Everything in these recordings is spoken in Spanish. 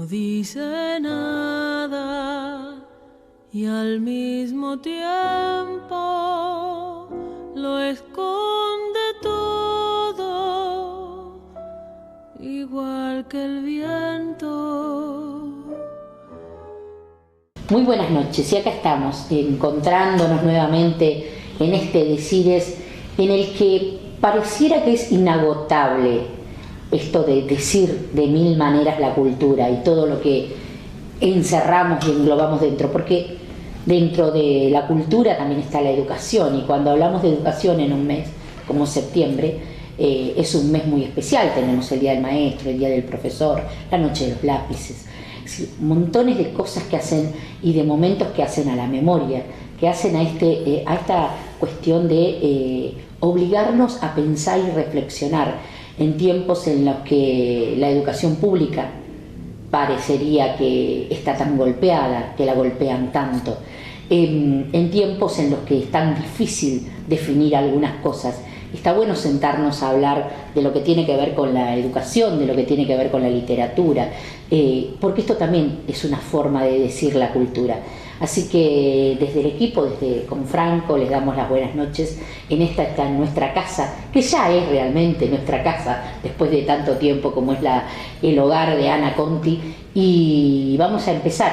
No dice nada y al mismo tiempo lo esconde todo, igual que el viento. Muy buenas noches, y acá estamos encontrándonos nuevamente en este Decires en el que pareciera que es inagotable esto de decir de mil maneras la cultura y todo lo que encerramos y englobamos dentro, porque dentro de la cultura también está la educación, y cuando hablamos de educación en un mes como septiembre, es un mes muy especial. Tenemos el Día del Maestro, el Día del Profesor, la Noche de los Lápices, montones de cosas que hacen y de momentos que hacen a la memoria, que hacen a esta cuestión de obligarnos a pensar y reflexionar en tiempos en los que la educación pública parecería que está tan golpeada, que la golpean tanto, en tiempos en los que es tan difícil definir algunas cosas. Está bueno sentarnos a hablar de lo que tiene que ver con la educación, de lo que tiene que ver con la literatura, porque esto también es una forma de decir la cultura. Así que desde el equipo, con Franco, les damos las buenas noches. Esta está en nuestra casa, que ya es realmente nuestra casa, después de tanto tiempo como es el hogar de Ana Conti, y vamos a empezar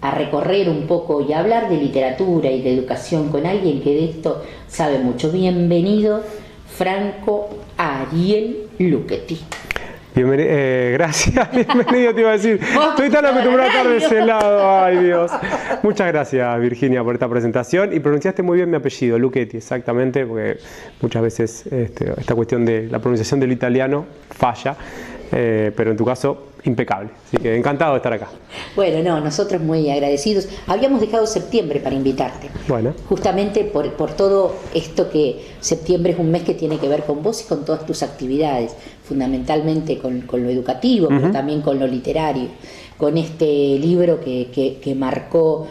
a recorrer un poco y a hablar de literatura y de educación con alguien que de esto sabe mucho. Bienvenido, Franco Ariel Luchetti. Gracias, bienvenido, te iba a decir. Estoy tan acostumbrado a estar de ese lado, ay Dios. Muchas gracias, Virginia, por esta presentación, y pronunciaste muy bien mi apellido, Luchetti, exactamente, porque muchas veces esta cuestión de la pronunciación del italiano falla, pero en tu caso, impecable. Así que encantado de estar acá. Bueno, no, nosotros muy agradecidos. Habíamos dejado septiembre para invitarte. Bueno. Justamente por todo esto, que septiembre es un mes que tiene que ver con vos y con todas tus actividades, fundamentalmente con lo educativo, pero también con lo literario, con este libro que marcó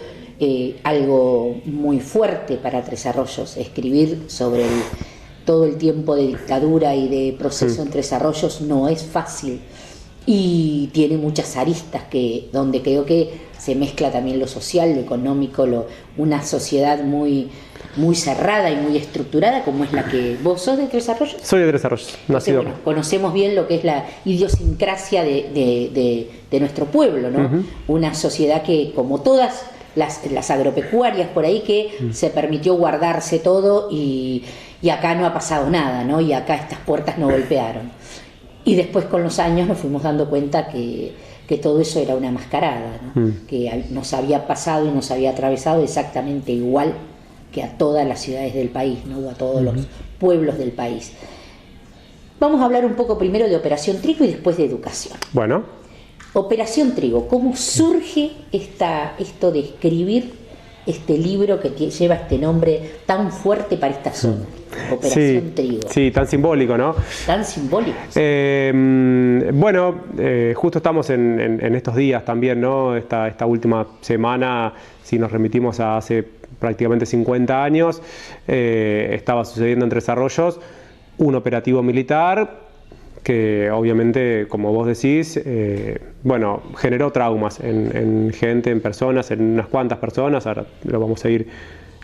algo muy fuerte para Tres Arroyos, escribir sobre todo el tiempo de dictadura y de proceso en Tres Arroyos no es fácil. Y tiene muchas aristas donde creo que se mezcla también lo social, lo económico, una sociedad muy, muy cerrada y muy estructurada, como es la que vos sos de Tres Arroyos. Soy de Tres Arroyos, nacido. Bueno, conocemos bien lo que es la idiosincrasia de nuestro pueblo, ¿no? Una sociedad que, como todas las agropecuarias por ahí, que se permitió guardarse todo, y acá no ha pasado nada, ¿no? Y acá estas puertas no golpearon. Y después, con los años, nos fuimos dando cuenta que todo eso era una mascarada, ¿no? Que nos había pasado y nos había atravesado exactamente igual que a todas las ciudades del país, ¿no? O a todos los pueblos del país. Vamos a hablar un poco primero de Operación Trigo y después de educación. Bueno. Operación Trigo, ¿cómo surge esto de escribir este libro que lleva este nombre tan fuerte para esta zona? Operación Trigo. Sí, tan simbólico, ¿no? Tan simbólico. Bueno, justo estamos en estos días también, ¿no? Esta última semana, si nos remitimos a hace prácticamente 50 años, estaba sucediendo en Tres Arroyos un operativo militar que, obviamente, como vos decís, bueno, generó traumas en gente, en personas, en unas cuantas personas. Ahora lo vamos a ir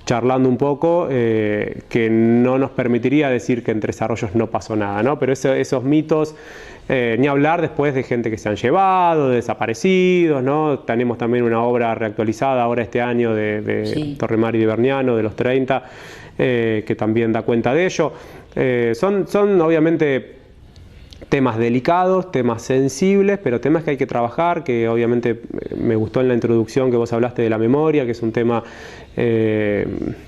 charlando un poco, que no nos permitiría decir que en Tres Arroyos no pasó nada, ¿no? Pero esos mitos, ni hablar después de gente que se han llevado, de desaparecidos, ¿no? Tenemos también una obra reactualizada ahora este año de Torremari y Berniano, de los 30, que también da cuenta de ello. Son obviamente temas delicados, temas sensibles, pero temas que hay que trabajar, que obviamente me gustó en la introducción que vos hablaste de la memoria, que es un tema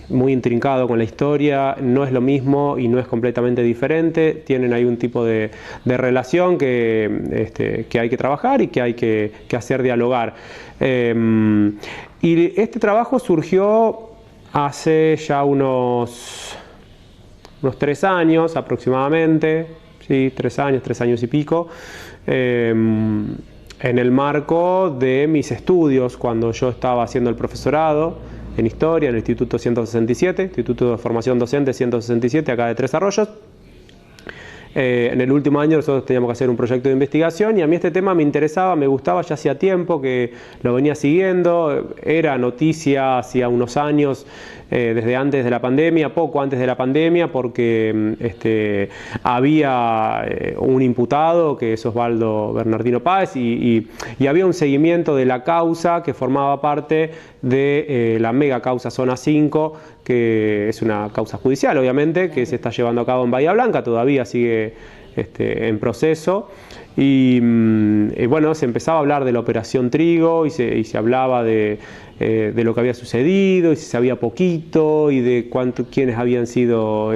muy intrincado con la historia. No es lo mismo y no es completamente diferente, tienen ahí un tipo de relación que hay que trabajar y que hay que hacer dialogar. Y este trabajo surgió hace ya unos 3 años aproximadamente. Sí, 3 años y pico, en el marco de mis estudios, cuando yo estaba haciendo el profesorado en Historia, en el Instituto 167, Instituto de Formación Docente 167, acá de Tres Arroyos. En el último año nosotros teníamos que hacer un proyecto de investigación y a mí este tema me interesaba, me gustaba ya hacía tiempo que lo venía siguiendo, era noticia hacía unos años, desde antes de la pandemia, poco antes de la pandemia, porque había un imputado que es Osvaldo Bernardino Páez y había un seguimiento de la causa que formaba parte de la mega causa Zona 5, que es una causa judicial obviamente, que se está llevando a cabo en Bahía Blanca, todavía sigue en proceso. Y bueno, se empezaba a hablar de la Operación Trigo y se hablaba de lo que había sucedido y si sabía poquito y de quiénes habían sido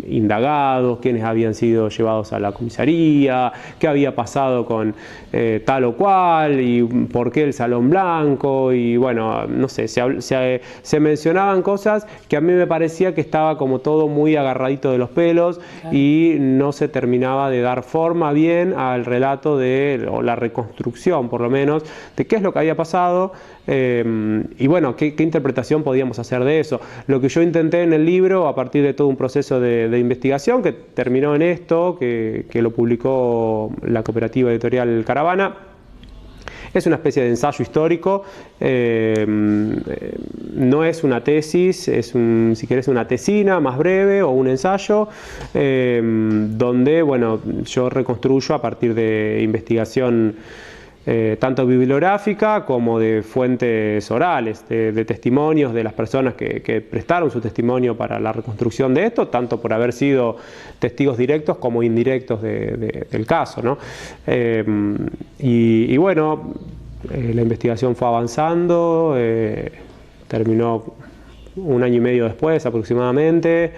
indagados, quiénes habían sido llevados a la comisaría, qué había pasado con tal o cual y por qué el Salón Blanco y bueno, no sé, se mencionaban cosas que a mí me parecía que estaba como todo muy agarradito de los pelos y no se terminaba de dar forma bien al relato o la reconstrucción por lo menos de qué es lo que había pasado y bueno, qué interpretación podíamos hacer de eso. Lo que yo intenté en el libro a partir de todo un proceso de investigación que terminó en esto, que lo si la cooperativa editorial Caravana, es una especie de ensayo histórico, no es una tesis, es si querés una tesina más breve o un ensayo, donde bueno, yo reconstruyo a partir de investigación tanto bibliográfica como de fuentes orales, de testimonios de las personas que prestaron su testimonio para la reconstrucción de esto, tanto por haber sido testigos directos como indirectos del caso, ¿no? Y bueno, la investigación fue avanzando, terminó 1 año y medio después aproximadamente.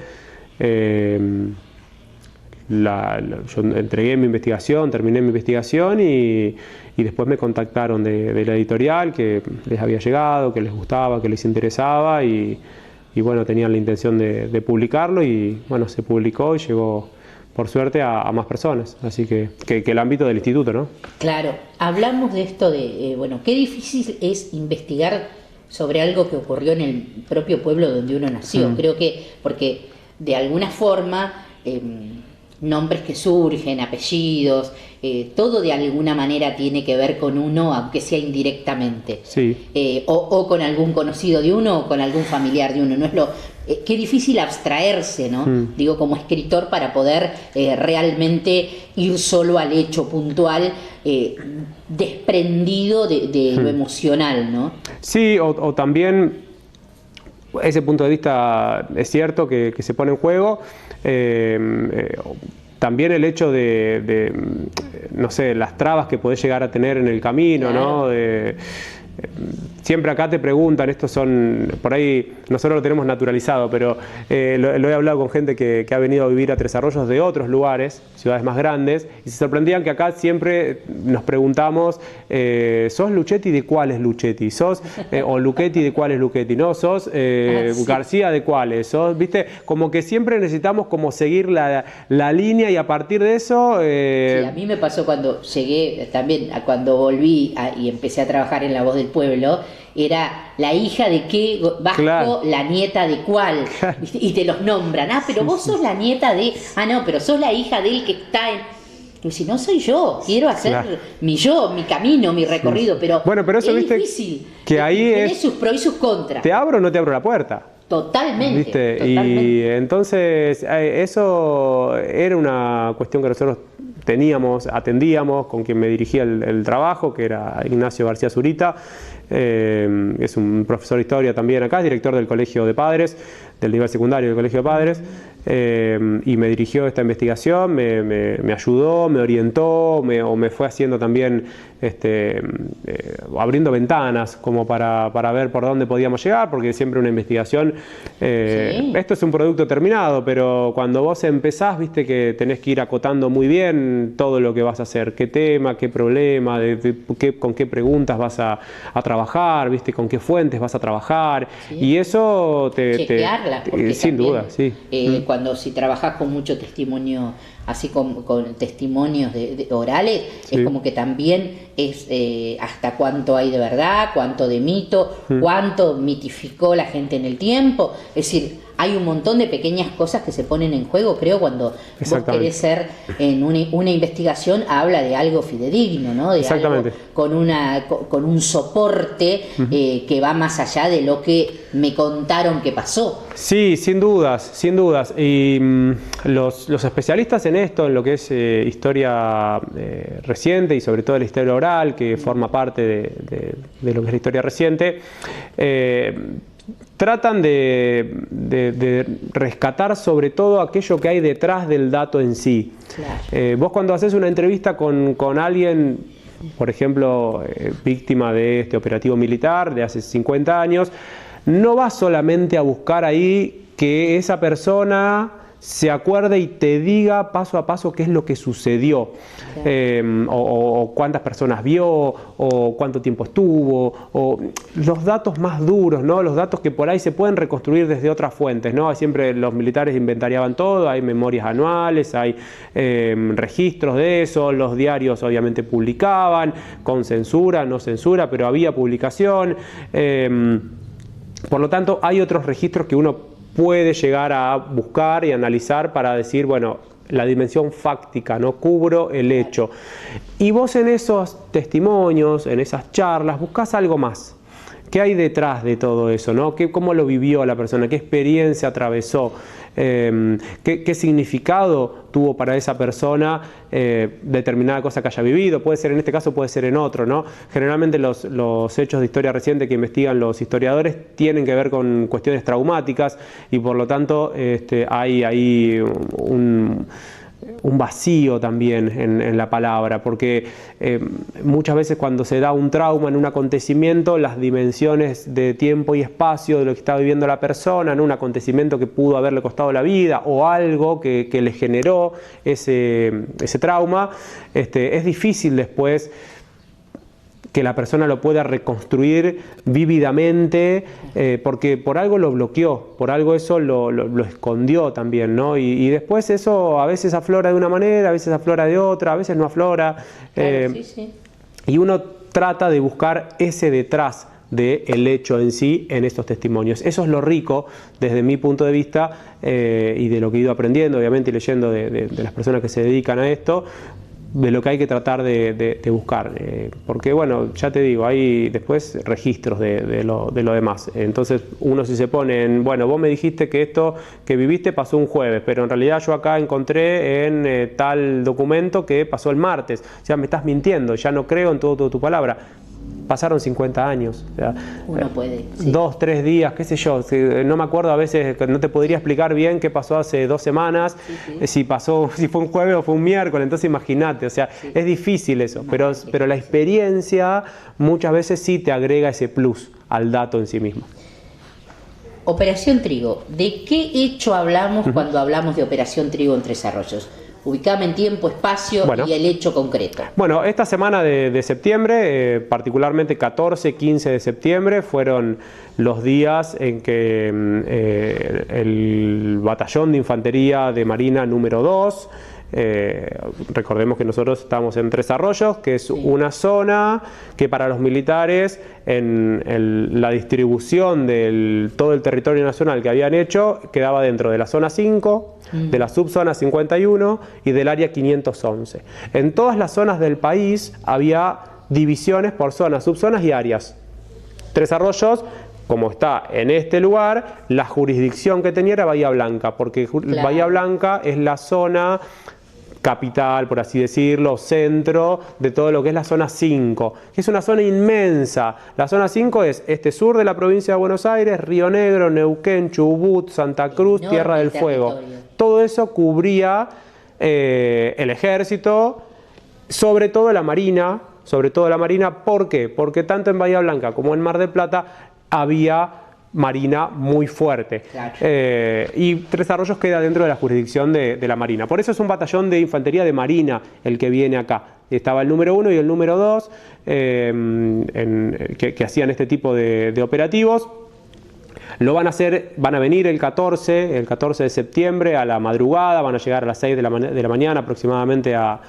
Yo entregué mi investigación, terminé mi investigación y después me contactaron de la editorial que les había llegado, que les gustaba, que les interesaba y bueno, tenían la intención de publicarlo y bueno, se publicó y llegó por suerte a más personas, así que el ámbito del instituto, ¿no? Claro, hablamos de esto bueno, qué difícil es investigar sobre algo que ocurrió en el propio pueblo donde uno nació, creo que porque de alguna forma nombres que surgen, apellidos, todo de alguna manera tiene que ver con uno, aunque sea indirectamente. Sí. O con algún conocido de uno o con algún familiar de uno. No es qué difícil abstraerse, ¿no? Digo, como escritor para poder realmente ir solo al hecho puntual, desprendido de lo emocional, ¿no? Sí, o también ese punto de vista es cierto que se pone en juego. También el hecho de no sé, las trabas que podés llegar a tener en el camino, claro. ¿No? Siempre acá te preguntan, estos son, por ahí nosotros lo tenemos naturalizado, pero lo he hablado con gente que ha venido a vivir a Tres Arroyos de otros lugares, ciudades más grandes, y se sorprendían que acá siempre nos preguntamos, ¿sos Luchetti de cuál es Luchetti? ¿Sos o Luchetti de cuál es Luchetti? ¿No? ¿Sos sí. García de cuáles? ¿Sos? ¿Viste? Como que siempre necesitamos como seguir la línea y a partir de eso... Sí, a mí me pasó cuando llegué, también cuando volví y empecé a trabajar en La Voz del Pueblo, era la hija de qué vasco, claro. La nieta de cuál, claro. Y te los nombran, pero vos sos la nieta de, no, pero sos la hija del que está en... Y si no soy yo, quiero hacer claro. mi camino, mi recorrido, pero, bueno, pero eso, es ¿viste? Difícil, que ahí tenés sus pros y sus contras. ¿Te abro o no te abro la puerta? Totalmente, ¿viste? Totalmente. Y entonces eso era una cuestión que nosotros atendíamos con quien me dirigía el trabajo, que era Ignacio García Zurita, es un profesor de historia también acá, es director del Colegio de Padres, del nivel secundario del Colegio de Padres, y me dirigió esta investigación, me ayudó, me orientó, o me fue haciendo también, abriendo ventanas como para ver por dónde podíamos llegar, porque siempre una investigación, sí. Esto es un producto terminado, pero cuando vos empezás, viste que tenés que ir acotando muy bien todo lo que vas a hacer, qué tema, qué problema, con qué preguntas vas a trabajar, viste, con qué fuentes vas a trabajar, sí. Y eso chequearlas, porque sin también, duda, sí. Cuando si trabajás con mucho testimonio, así con testimonios orales, sí. Es como que también es hasta cuánto hay de verdad, cuánto de mito, cuánto mitificó la gente en el tiempo, es decir, hay un montón de pequeñas cosas que se ponen en juego, creo, cuando vos querés ser en una investigación, habla de algo fidedigno, ¿no? De algo con un soporte que va más allá de lo que me contaron que pasó. Sí, sin dudas, sin dudas. Y los especialistas en esto, en lo que es historia reciente y sobre todo la historia oral, que forma parte de lo que es la historia reciente, tratan de rescatar sobre todo aquello que hay detrás del dato en sí. Claro. Vos cuando haces una entrevista con alguien, por ejemplo, víctima de este operativo militar de hace 50 años, no vas solamente a buscar ahí que esa persona se acuerde y te diga paso a paso qué es lo que sucedió, claro. O cuántas personas vio, o cuánto tiempo estuvo, o los datos más duros, ¿no? Los datos que por ahí se pueden reconstruir desde otras fuentes, ¿no? Siempre los militares inventariaban todo, hay memorias anuales, hay registros de eso, los diarios obviamente publicaban, con censura, no censura, pero había publicación. Por lo tanto, hay otros registros que uno puede llegar a buscar y analizar para decir, bueno, la dimensión fáctica, no cubro el hecho. Y vos en esos testimonios, en esas charlas, buscás algo más. ¿Qué hay detrás de todo eso, ¿no? ¿Cómo lo vivió la persona? ¿Qué experiencia atravesó? ¿Qué significado tuvo para esa persona determinada cosa que haya vivido? Puede ser en este caso, puede ser en otro, ¿no? Generalmente los hechos de historia reciente que investigan los historiadores tienen que ver con cuestiones traumáticas y por lo tanto hay ahí un vacío también en la palabra, porque muchas veces cuando se da un trauma en un acontecimiento, las dimensiones de tiempo y espacio de lo que está viviendo la persona, ¿no? Un acontecimiento que pudo haberle costado la vida o algo que le generó ese trauma, es difícil después que la persona lo pueda reconstruir vívidamente, porque por algo lo bloqueó, por algo eso lo escondió también, ¿no? Y después eso a veces aflora de una manera, a veces aflora de otra, a veces no aflora. Claro, sí. Y uno trata de buscar ese detrás del hecho en sí en estos testimonios. Eso es lo rico desde mi punto de vista y de lo que he ido aprendiendo, obviamente, y leyendo de las personas que se dedican a esto, de lo que hay que tratar de buscar, porque bueno, ya te digo, hay después registros de lo demás. Entonces uno si se pone en, bueno, vos me dijiste que esto que viviste pasó un jueves, pero en realidad yo acá encontré en tal documento que pasó el martes, o sea, me estás mintiendo, ya no creo en todo tu palabra. Pasaron 50 años, o sea, uno puede, sí. 2, 3 días, qué sé yo, no me acuerdo a veces, no te podría explicar bien qué pasó hace 2 semanas, si fue un jueves o fue un miércoles, entonces imagínate, o sea, es difícil eso, pero la experiencia muchas veces sí te agrega ese plus al dato en sí mismo. Operación Trigo, ¿de qué hecho hablamos cuando hablamos de Operación Trigo en Tres Arroyos? Ubicame en tiempo, espacio y el hecho concreto. Bueno, esta semana de septiembre, particularmente 14, 15 de septiembre, fueron los días en que el batallón de infantería de Marina número 2, recordemos que nosotros estamos en Tres Arroyos, que es una zona que para los militares en la distribución de todo el territorio nacional que habían hecho quedaba dentro de la zona 5, de la subzona 51 y del área 511. En todas las zonas del país había divisiones por zonas, subzonas y áreas. Tres Arroyos, como está en este lugar, la jurisdicción que tenía era Bahía Blanca, porque Bahía Blanca es la zona capital, por así decirlo, centro de todo lo que es la zona 5, que es una zona inmensa. La zona 5 es sur de la provincia de Buenos Aires, Río Negro, Neuquén, Chubut, Santa Cruz, Tierra del Fuego. Todo eso cubría el ejército, sobre todo la marina. ¿Por qué? Porque tanto en Bahía Blanca como en Mar del Plata había marina muy fuerte. Claro. Y Tres Arroyos queda dentro de la jurisdicción de la marina. Por eso es un batallón de infantería de marina el que viene acá. Estaba el número 1 y el número 2 que hacían este tipo de operativos. Lo van a venir el 14 de septiembre a la madrugada, van a llegar a las 6 de la mañana aproximadamente a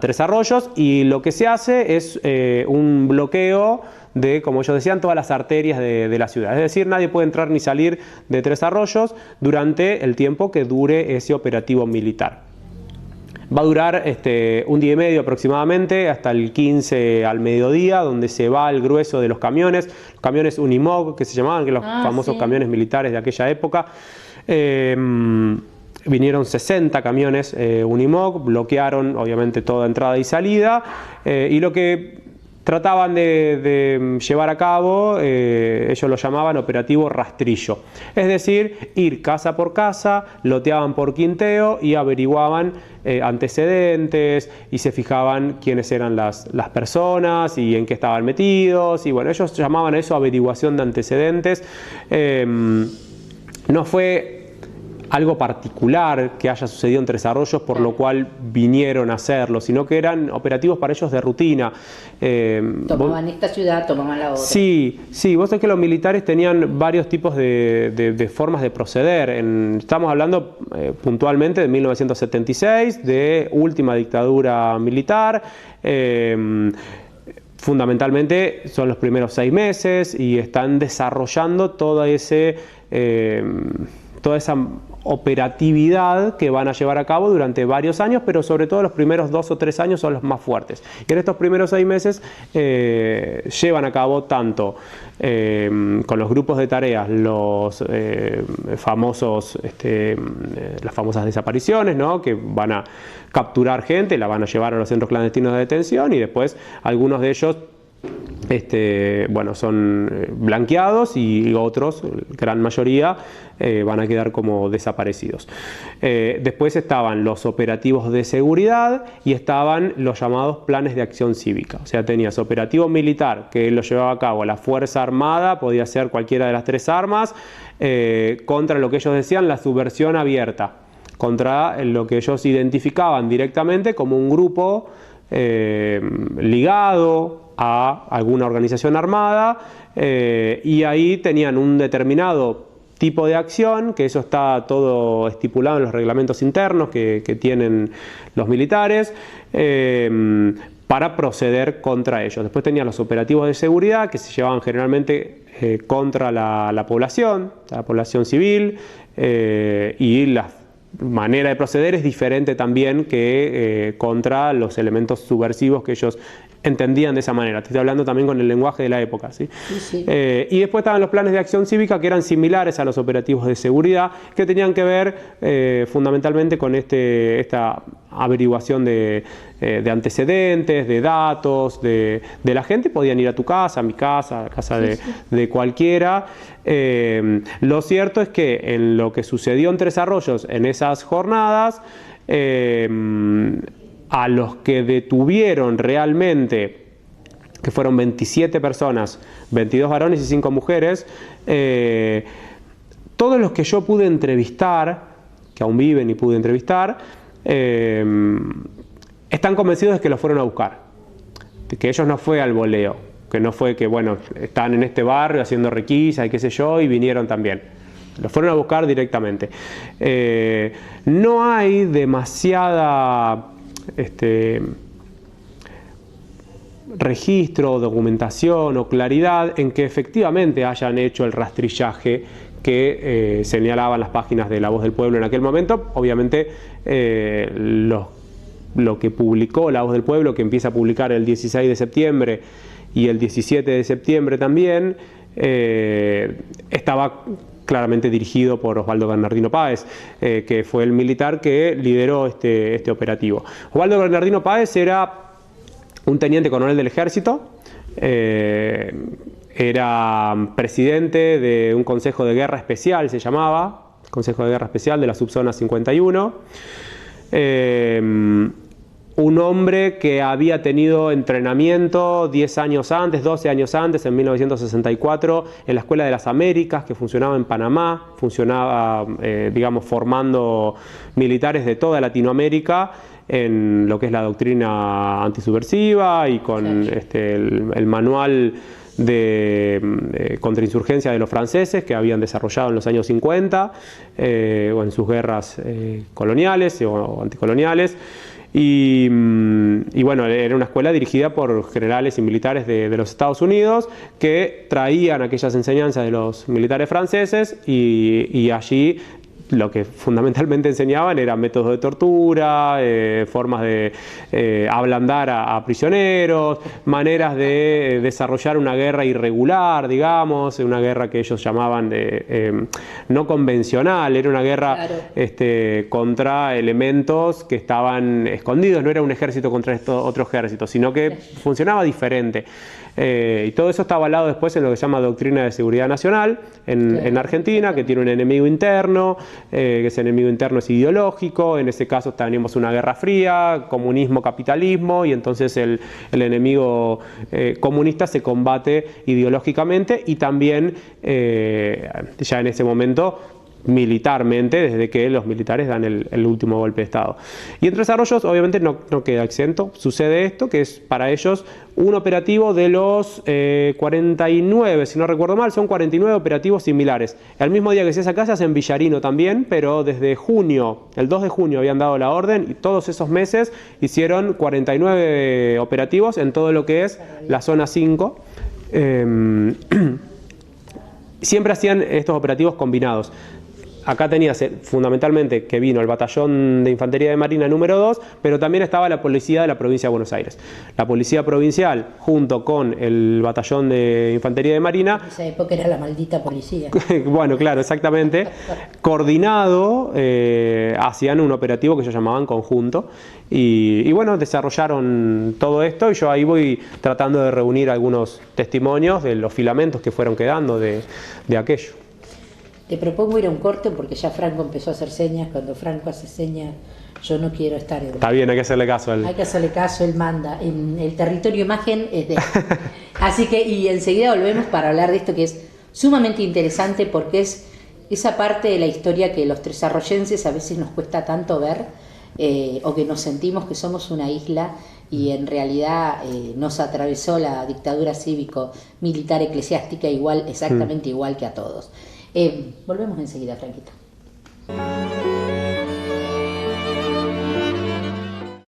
Tres Arroyos, y lo que se hace es un bloqueo de, como ellos decían, todas las arterias de la ciudad. Es decir, nadie puede entrar ni salir de Tres Arroyos durante el tiempo que dure ese operativo militar. Va a durar un día y medio aproximadamente, hasta el 15 al mediodía, donde se va el grueso de los camiones Unimog, que se llamaban, que los famosos camiones militares de aquella época. Vinieron 60 camiones Unimog, bloquearon obviamente toda entrada y salida, y lo que trataban de llevar a cabo, ellos lo llamaban operativo rastrillo. Es decir, ir casa por casa, loteaban por quinteo y averiguaban antecedentes y se fijaban quiénes eran las personas y en qué estaban metidos. Y bueno, ellos llamaban a eso averiguación de antecedentes. No fue algo particular que haya sucedido en Tres Arroyos por lo cual vinieron a hacerlo, sino que eran operativos para ellos de rutina. Tomaban esta ciudad, tomaban la otra. Sí, vos sabés que los militares tenían varios tipos de formas de proceder. Estamos hablando puntualmente de 1976, de última dictadura militar. Fundamentalmente son los primeros 6 meses y están desarrollando toda esa operatividad que van a llevar a cabo durante varios años, pero sobre todo los primeros 2 o 3 años son los más fuertes. Y en estos primeros 6 meses llevan a cabo tanto con los grupos de tareas las famosas desapariciones, ¿no? Que van a capturar gente, la van a llevar a los centros clandestinos de detención y después algunos de ellos son blanqueados y otros, gran mayoría, van a quedar como desaparecidos. Después estaban los operativos de seguridad y estaban los llamados planes de acción cívica. O sea, tenías operativo militar que lo llevaba a cabo la Fuerza Armada, podía ser cualquiera de las 3 armas, contra lo que ellos decían la subversión abierta, contra lo que ellos identificaban directamente como un grupo ligado a alguna organización armada, y ahí tenían un determinado tipo de acción, que eso está todo estipulado en los reglamentos internos que tienen los militares, para proceder contra ellos. Después tenían los operativos de seguridad que se llevaban generalmente contra la población civil, y la manera de proceder es diferente también que contra los elementos subversivos que ellos entendían de esa manera. Te estoy hablando también con el lenguaje de la época, ¿sí? Sí. Y después estaban los planes de acción cívica que eran similares a los operativos de seguridad, que tenían que ver fundamentalmente con esta averiguación de antecedentes, de datos, de la gente. Podían ir a tu casa, a mi casa, a casa de cualquiera. Lo cierto es que en lo que sucedió en Tres Arroyos en esas jornadas, a los que detuvieron realmente, que fueron 27 personas, 22 varones y 5 mujeres, todos los que yo pude entrevistar, que aún viven y pude entrevistar, están convencidos de que los fueron a buscar, de que ellos no fue al voleo, que no fue que, bueno, están en este barrio haciendo requisas y qué sé yo, y vinieron también. Los fueron a buscar directamente. No hay demasiada registro, documentación o claridad en que efectivamente hayan hecho el rastrillaje que señalaban las páginas de La Voz del Pueblo en aquel momento. Obviamente lo que publicó La Voz del Pueblo, que empieza a publicar el 16 de septiembre y el 17 de septiembre también, estaba claramente dirigido por Osvaldo Bernardino Páez, que fue el militar que lideró este operativo. Osvaldo Bernardino Páez era un teniente coronel del ejército, era presidente de un consejo de guerra especial, se llamaba, Consejo de Guerra Especial de la Subzona 51, un hombre que había tenido entrenamiento 10 años antes, 12 años antes, en 1964, en la Escuela de las Américas, que funcionaba en Panamá, funcionaba, formando militares de toda Latinoamérica en lo que es la doctrina antisubversiva y con el manual de contrainsurgencia de los franceses que habían desarrollado en los años 50 o en sus guerras coloniales o anticoloniales. Y bueno, era una escuela dirigida por generales y militares de los Estados Unidos que traían aquellas enseñanzas de los militares franceses y allí lo que fundamentalmente enseñaban eran métodos de tortura, formas de ablandar a prisioneros, maneras de desarrollar una guerra irregular, digamos, una guerra que ellos llamaban no convencional, era una guerra contra elementos que estaban escondidos, no era un ejército contra otro ejército, sino que funcionaba diferente. Y todo eso está avalado después en lo que se llama Doctrina de Seguridad Nacional en Argentina, que tiene un enemigo interno, que ese enemigo interno es ideológico. En ese caso tenemos una guerra fría, comunismo, capitalismo, y entonces el enemigo comunista se combate ideológicamente y también ya en ese momento militarmente, desde que los militares dan el último golpe de Estado. Y Entre Arroyos obviamente no queda exento. Sucede esto, que es para ellos un operativo de los 49, si no recuerdo mal, son 49 operativos similares. El mismo día que se hace acá se hace en Villarino también, pero desde junio, el 2 de junio habían dado la orden y todos esos meses hicieron 49 operativos en todo lo que es la zona 5. Siempre hacían estos operativos combinados. Acá tenías fundamentalmente que vino el batallón de infantería de marina número 2, pero también estaba la policía de la provincia de Buenos Aires. La policía provincial, junto con el batallón de infantería de marina. En esa época era la maldita policía. Bueno, claro, exactamente. Coordinado, hacían un operativo que ellos llamaban conjunto. Y bueno, desarrollaron todo esto y yo ahí voy tratando de reunir algunos testimonios de los filamentos que fueron quedando de aquello. Te propongo ir a un corte porque ya Franco empezó a hacer señas. Cuando Franco hace señas, yo no quiero estar en... Está bien, hay que hacerle caso a él. Hay que hacerle caso, él manda. En el territorio imagen es de él. Así que, y enseguida volvemos para hablar de esto que es sumamente interesante porque es esa parte de la historia que los tresarroyenses a veces nos cuesta tanto ver, o que nos sentimos que somos una isla y en realidad nos atravesó la dictadura cívico-militar eclesiástica exactamente igual que a todos. Volvemos enseguida, Franquito.